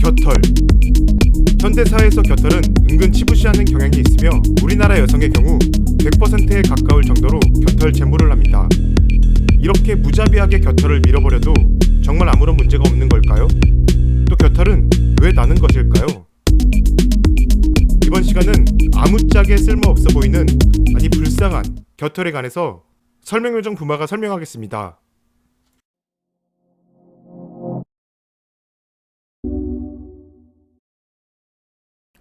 겨털. 현대사회에서 겨털은 은근 치부시하는 경향이 있으며 우리나라 여성의 경우 100%에 가까울 정도로 겨털 제모를 합니다. 이렇게 무자비하게 겨털을 밀어버려도 정말 아무런 문제가 없는 걸까요? 또 겨털은 왜 나는 것일까요? 이번 시간은 아무짝에 쓸모없어 보이는, 아니 불쌍한 겨털에 관해서 설명요정 부마가 설명하겠습니다.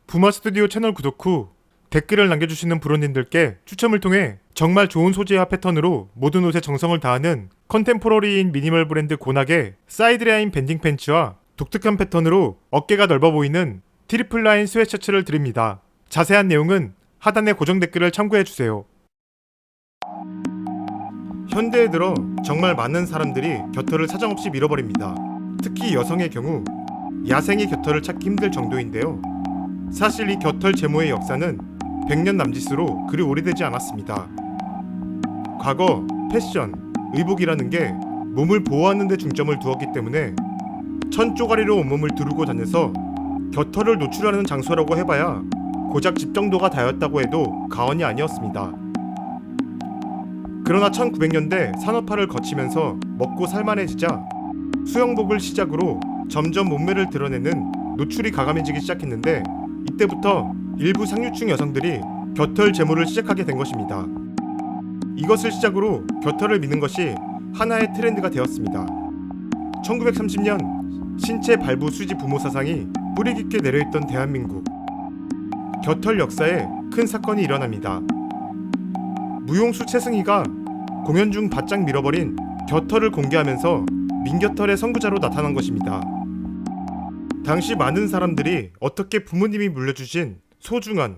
부마 스튜디오 채널 구독 후 댓글을 남겨주시는 브로님들께 추첨을 통해 정말 좋은 소재와 패턴으로 모든 옷에 정성을 다하는 컨템포러리인 미니멀 브랜드 고낙의 사이드라인 밴딩 팬츠와 독특한 패턴으로 어깨가 넓어 보이는 트리플 라인 스웨셔츠를 드립니다. 자세한 내용은 하단의 고정 댓글을 참고해주세요. 현대에 들어 정말 많은 사람들이 겨털을 사정없이 밀어버립니다. 특히 여성의 경우 야생의 겨털을 찾기 힘들 정도인데요. 사실 이 겨털 제모의 역사는 100년 남짓으로 그리 오래되지 않았습니다. 과거 패션, 의복이라는 게 몸을 보호하는 데 중점을 두었기 때문에 천쪼가리로 온몸을 두르고 다녀서 겨털을 노출하는 장소라고 해봐야 고작 집 정도가 다였다고 해도 과언이 아니었습니다. 그러나 1900년대 산업화를 거치면서 먹고 살만해지자 수영복을 시작으로 점점 몸매를 드러내는 노출이 가감해지기 시작했는데, 이때부터 일부 상류층 여성들이 겨털 제모를 시작하게 된 것입니다. 이것을 시작으로 겨털을 미는 것이 하나의 트렌드가 되었습니다. 1930년 신체 발부 수지 부모 사상이 뿌리 깊게 내려있던 대한민국. 겨털 역사에 큰 사건이 일어납니다. 무용수 최승희가 공연 중 바짝 밀어버린 겨털을 공개하면서 민겨털의 선구자로 나타난 것입니다. 당시 많은 사람들이 어떻게 부모님이 물려주신 소중한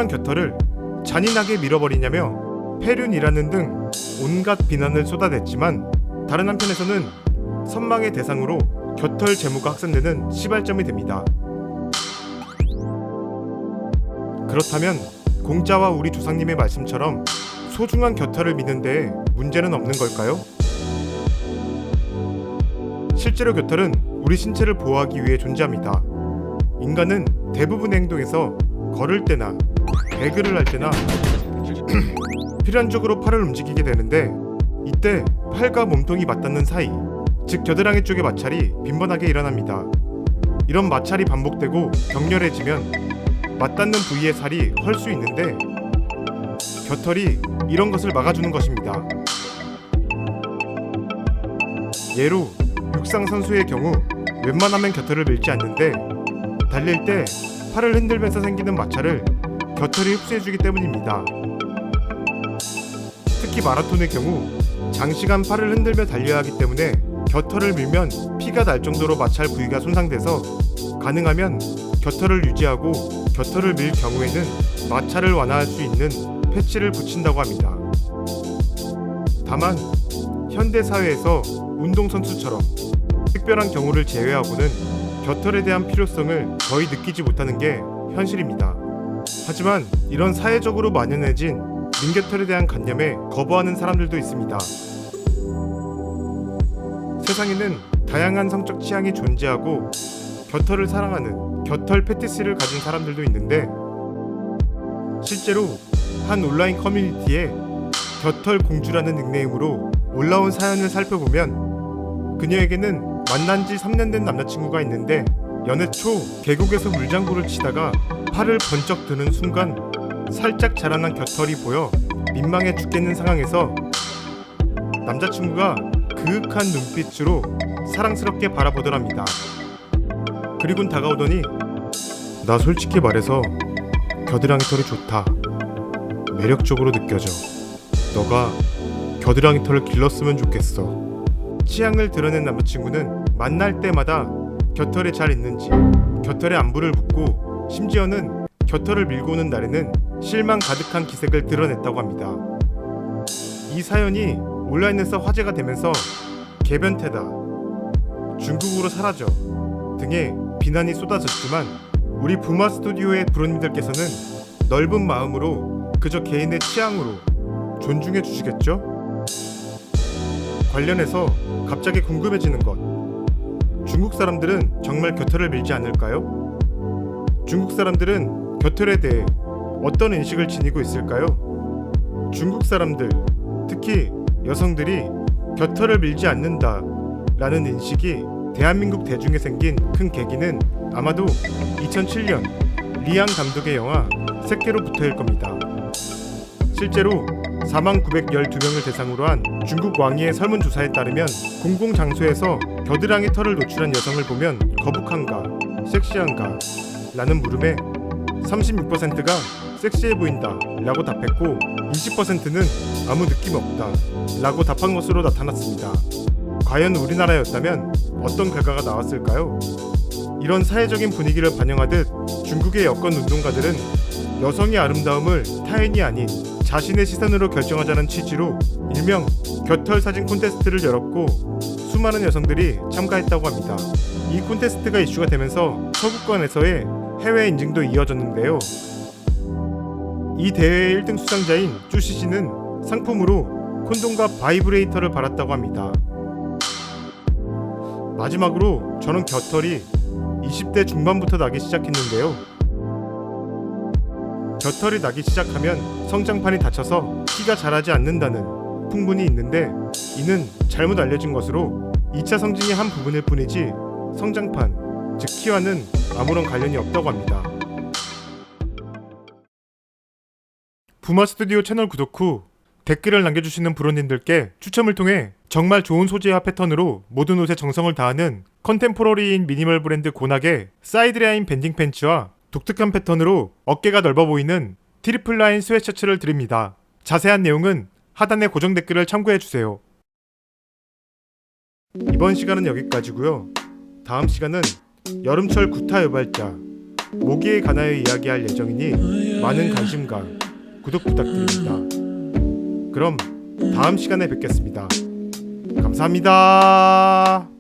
겨털을 잔인하게 밀어버리냐며 폐륜이라는 등 온갖 비난을 쏟아냈지만, 다른 한편에서는 선망의 대상으로 겨털 제모가 확산되는 시발점이 됩니다. 그렇다면 공자와 우리 조상님의 말씀처럼 소중한 겨털을 미는 데에 문제는 없는 걸까요? 실제로 겨털은 우리 신체를 보호하기 위해 존재합니다. 인간은 대부분의 행동에서 걸을 때나 배그를 할 때나 필연적으로 팔을 움직이게 되는데, 이때 팔과 몸통이 맞닿는 사이, 즉 겨드랑이 쪽의 마찰이 빈번하게 일어납니다. 이런 마찰이 반복되고 격렬해지면 맞닿는 부위의 살이 헐 수 있는데, 겨털이 이런 것을 막아주는 것입니다. 예로 육상 선수의 경우 웬만하면 겨털을 밀지 않는데, 달릴 때 팔을 흔들면서 생기는 마찰을 겨털이 흡수해주기 때문입니다. 특히 마라톤의 경우 장시간 팔을 흔들며 달려야 하기 때문에 겨털을 밀면 피가 날 정도로 마찰 부위가 손상돼서 가능하면 겨털을 유지하고 겨털을 밀 경우에는 마찰을 완화할 수 있는 패치를 붙인다고 합니다. 다만 현대 사회에서 운동선수처럼 특별한 경우를 제외하고는 겨털에 대한 필요성을 거의 느끼지 못하는 게 현실입니다. 하지만 이런 사회적으로 만연해진 민겨털에 대한 관념에 거부하는 사람들도 있습니다. 세상에는 다양한 성적 취향이 존재하고 겨털을 사랑하는 겨털 패티시를 가진 사람들도 있는데, 실제로 한 온라인 커뮤니티에 겨털 공주라는 닉네임으로 올라온 사연을 살펴보면, 그녀에게는 만난 지 3년 된 남자친구가 있는데 연애 초 계곡에서 물장구를 치다가 팔을 번쩍 드는 순간 살짝 자라난 겨털이 보여 민망해 죽겠는 상황에서 남자친구가 그윽한 눈빛으로 사랑스럽게 바라보더랍니다. 그리곤 다가오더니 "나 솔직히 말해서 겨드랑이 털이 좋다. 매력적으로 느껴져. 너가 겨드랑이 털을 길렀으면 좋겠어." 취향을 드러낸 남자친구는 만날 때마다 겨털에 잘 있는지 겨털에 안부를 묻고, 심지어는 겨털을 밀고 오는 날에는 실망 가득한 기색을 드러냈다고 합니다. 이 사연이 온라인에서 화제가 되면서 개변태다, 중국으로 사라져 등의 비난이 쏟아졌지만, 우리 부마 스튜디오의 브로님들께서는 넓은 마음으로 그저 개인의 취향으로 존중해 주시겠죠? 관련해서 갑자기 궁금해지는 것, 중국 사람들은 정말 겨털을 밀지 않을까요? 중국 사람들은 겨털에 대해 어떤 인식을 지니고 있을까요? 중국 사람들, 특히 여성들이 겨털을 밀지 않는다 라는 인식이 대한민국 대중에 생긴 큰 계기는 아마도 2007년 리앙 감독의 영화 새끼로부터일 겁니다. 실제로 49,912명을 대상으로 한 중국 왕위의 설문조사에 따르면 공공장소에서 겨드랑이 털을 노출한 여성을 보면 거북한가, 섹시한가 라는 물음에 36%가 섹시해 보인다 라고 답했고 20%는 아무 느낌 없다 라고 답한 것으로 나타났습니다. 과연 우리나라였다면 어떤 결과가 나왔을까요? 이런 사회적인 분위기를 반영하듯 중국의 여권 운동가들은 여성의 아름다움을 타인이 아닌 자신의 시선으로 결정하자는 취지로 일명 겨털 사진 콘테스트를 열었고 수많은 여성들이 참가했다고 합니다. 이 콘테스트가 이슈가 되면서 서구권에서의 해외 인증도 이어졌는데요. 이 대회의 1등 수상자인 쭈시씨는 상품으로 콘돔과 바이브레이터를 받았다고 합니다. 마지막으로 저는 겨털이 20대 중반부터 나기 시작했는데요. 겨털이 나기 시작하면 성장판이 다쳐서 키가 자라지 않는다는 풍문이 있는데 이는 잘못 알려진 것으로 2차 성징의 한 부분일 뿐이지 성장판, 즉 키와는 아무런 관련이 없다고 합니다. 부마 스튜디오 채널 구독 후 댓글을 남겨주시는 브로님들께 추첨을 통해 정말 좋은 소재와 패턴으로 모든 옷에 정성을 다하는 컨템포러리인 미니멀 브랜드 고낙의 사이드라인 밴딩 팬츠와 독특한 패턴으로 어깨가 넓어 보이는 트리플 라인 스웨셔츠를 드립니다. 자세한 내용은 하단의 고정 댓글을 참고해주세요. 이번 시간은 여기까지고요. 다음 시간은 여름철 구타 유발자 모기에 관하여 이야기할 예정이니 많은 관심과 구독 부탁드립니다. 그럼 다음 시간에 뵙겠습니다. 감사합니다.